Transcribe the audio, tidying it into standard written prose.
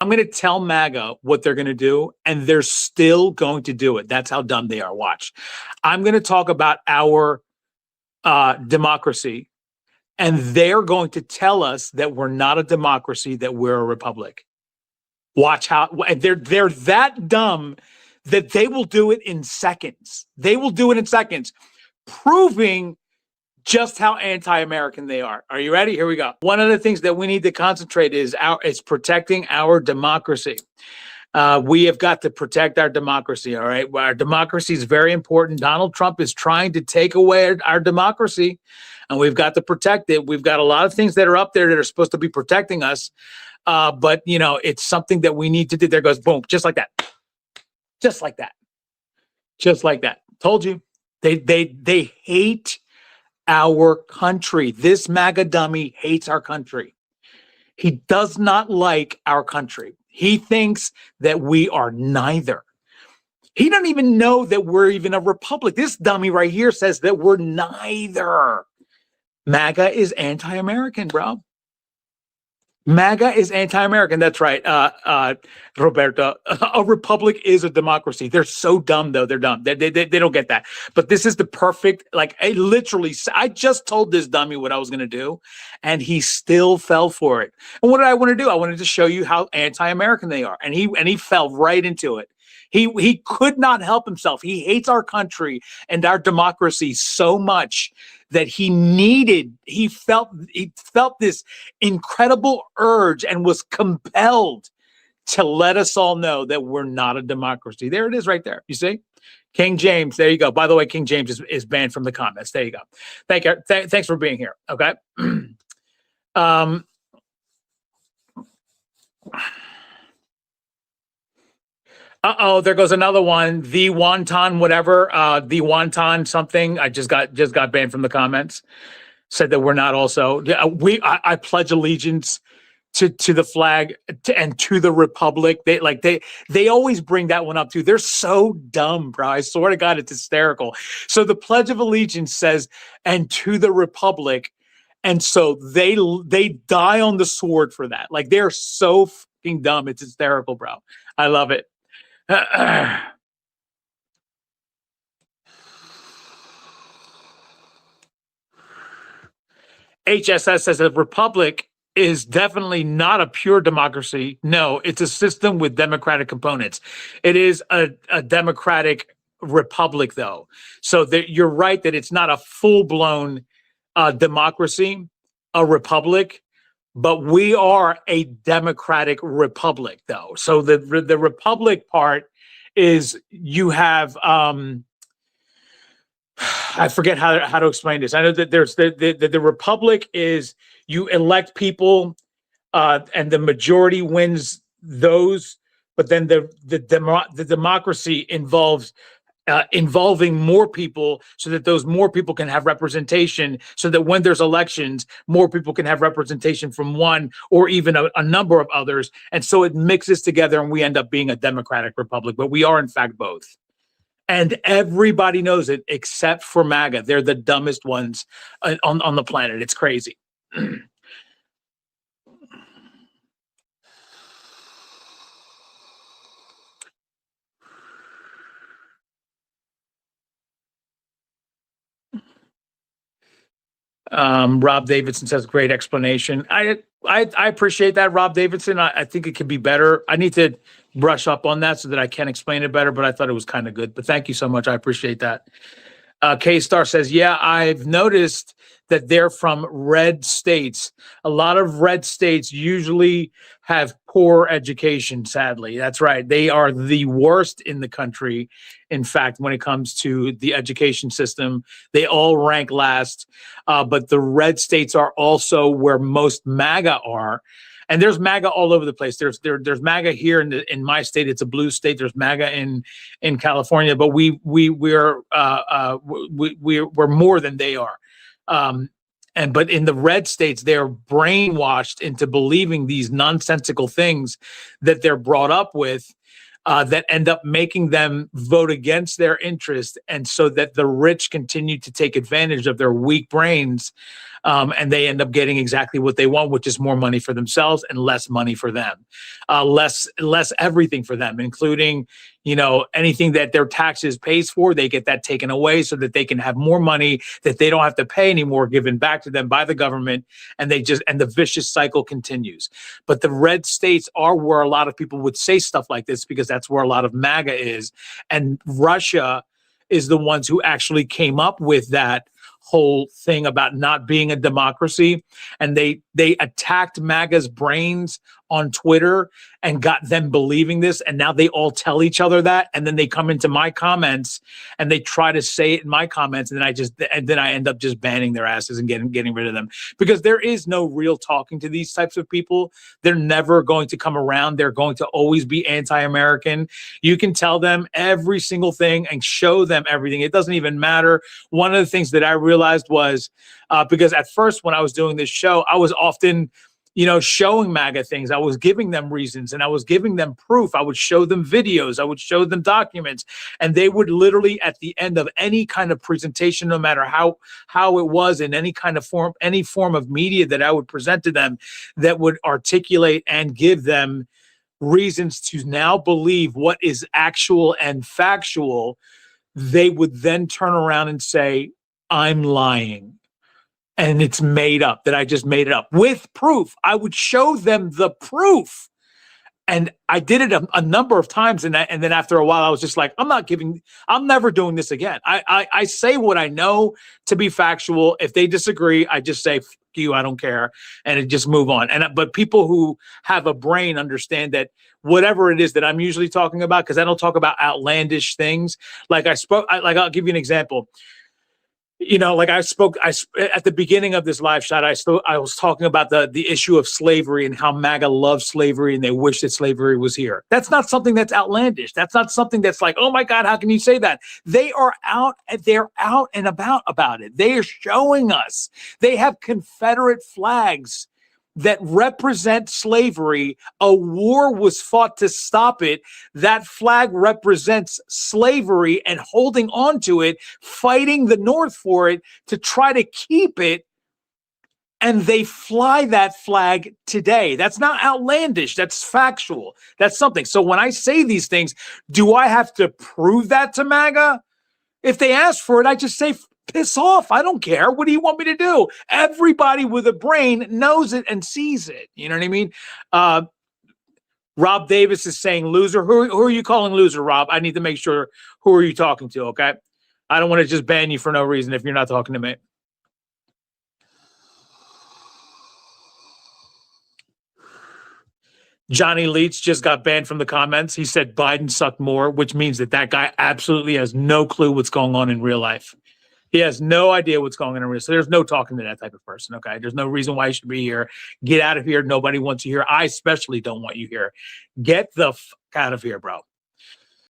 I'm going to tell MAGA what they're going to do, and they're still going to do it. That's how dumb they are. Watch. I'm going to talk about our democracy, and they're going to tell us that we're not a democracy, that we're a republic. Watch how they're that dumb that they will do it in seconds. They will do it in seconds, proving just how anti-American they are. Are you ready? Here we go. One of the things that we need to concentrate is protecting our democracy. We have got to protect our democracy. All right. Our democracy is very important. Donald Trump is trying to take away our democracy, and we've got to protect it. We've got a lot of things that are up there that are supposed to be protecting us. But you know, it's something that we need to do. There goes boom, just like that. Just like that. Just like that. Told you. They hate our country. This MAGA dummy hates our country. He does not like our country. He thinks that we are neither. He doesn't even know that we're even a republic. This dummy right here says that we're neither. MAGA is anti-American, bro. MAGA is anti-American. That's right, Roberto. A republic is a democracy. They're so dumb, though. They're dumb. They don't get that. But this is the perfect, like, I just told this dummy what I was going to do, and he still fell for it. And what did I want to do? I wanted to show you how anti-American they are. And he fell right into it. He could not help himself. He hates our country and our democracy so much that he felt this incredible urge and was compelled to let us all know that we're not a democracy. There it is right there. You see? King James, there you go. By the way, King James is banned from the comments. There you go. Thank you. Thanks for being here. Okay. There goes another one. The wonton, whatever. The wonton something. I just got banned from the comments. Said that we're not also. I pledge allegiance to the flag and to the republic. They always bring that one up too. They're so dumb, bro. I swear to God, it's hysterical. So the Pledge of Allegiance says, "and to the republic," and so they die on the sword for that. Like, they're so fucking dumb. It's hysterical, bro. I love it. HSS says a republic is definitely not a pure democracy. No, it's a system with democratic components. It is a democratic republic, though. So you're right that it's not a full-blown democracy, a republic, but we are a democratic republic, though. So the republic part is you have I forget how to explain this. I know that there's the republic is you elect people and the majority wins those, but then the democracy involves involving more people so that those more people can have representation, so that when there's elections, more people can have representation from one or even a number of others. And so it mixes together and we end up being a democratic republic, but we are in fact both. And everybody knows it except for MAGA. They're the dumbest ones on the planet. It's crazy. Rob Davidson says, great explanation. I appreciate that, Rob Davidson. I think it could be better. I need to brush up on that so that I can explain it better, but I thought it was kind of good. But thank you so much. I appreciate that. K-Star says, yeah, I've noticed that they're from red states. A lot of red states usually have poor education, sadly. That's right. They are the worst in the country. In fact, when it comes to the education system, they all rank last. But the red states are also where most MAGA are. And there's MAGA all over the place. There's MAGA here in my state. It's a blue state. There's MAGA in California, but we're more than they are. But in the red states, they're brainwashed into believing these nonsensical things that they're brought up with, that end up making them vote against their interest, and so that the rich continue to take advantage of their weak brains, and they end up getting exactly what they want, which is more money for themselves and less money for them, less everything for them, including anything that their taxes pays for. They get that taken away so that they can have more money that they don't have to pay anymore, given back to them by the government, and the vicious cycle continues. But the red states are where a lot of people would say stuff like this, because that's where a lot of MAGA is, and Russia is the ones who actually came up with that whole thing about not being a democracy, and they attacked MAGA's brains on Twitter and got them believing this, and now they all tell each other that, and then they come into my comments and they try to say it in my comments, and then I end up just banning their asses and getting rid of them, because there is no real talking to these types of people. They're never going to come around. They're going to always be anti-American. You can tell them every single thing and show them everything. It doesn't even matter. One of the things that I realized was because at first when I was doing this show, I was often showing MAGA things. I was giving them reasons and I was giving them proof. I would show them videos. I would show them documents, and they would literally, at the end of any kind of presentation, no matter how it was in any kind of form, any form of media that I would present to them, that would articulate and give them reasons to now believe what is actual and factual, they would then turn around and say, I'm lying. And it's made up, that I just made it up with proof. I would show them the proof. And I did it a number of times. And then after a while, I was just like, I'm never doing this again. I say what I know to be factual. If they disagree, I just say, F you, I don't care. And it just move on. But people who have a brain understand that whatever it is that I'm usually talking about, because I don't talk about outlandish things. I'll give you an example. I spoke at the beginning of this live shot. I was talking about the issue of slavery and how MAGA loves slavery and they wish that slavery was here. That's not something that's outlandish. That's not something that's like, oh my God, how can you say that? They're out and about it. They are showing us. They have Confederate flags that represent slavery. A war was fought to stop it. That flag represents slavery and holding on to it, fighting the North for it to try to keep it. And they fly that flag today. That's not outlandish. That's factual. That's something. So when I say these things, do I have to prove that to MAGA? If they ask for it, I just say, piss off. I don't care. What do you want me to do? Everybody with a brain knows it and sees it. You know what I mean? Rob Davis is saying loser. Who are you calling loser, Rob? I need to make sure. Who are you talking to? Okay. I don't want to just ban you for no reason if you're not talking to me. Johnny Leach just got banned from the comments. He said Biden sucked more, which means that guy absolutely has no clue what's going on in real life. He has no idea what's going on in real life. So there's no talking to that type of person, okay? There's no reason why you should be here. Get out of here. Nobody wants you here. I especially don't want you here. Get the fuck out of here, bro.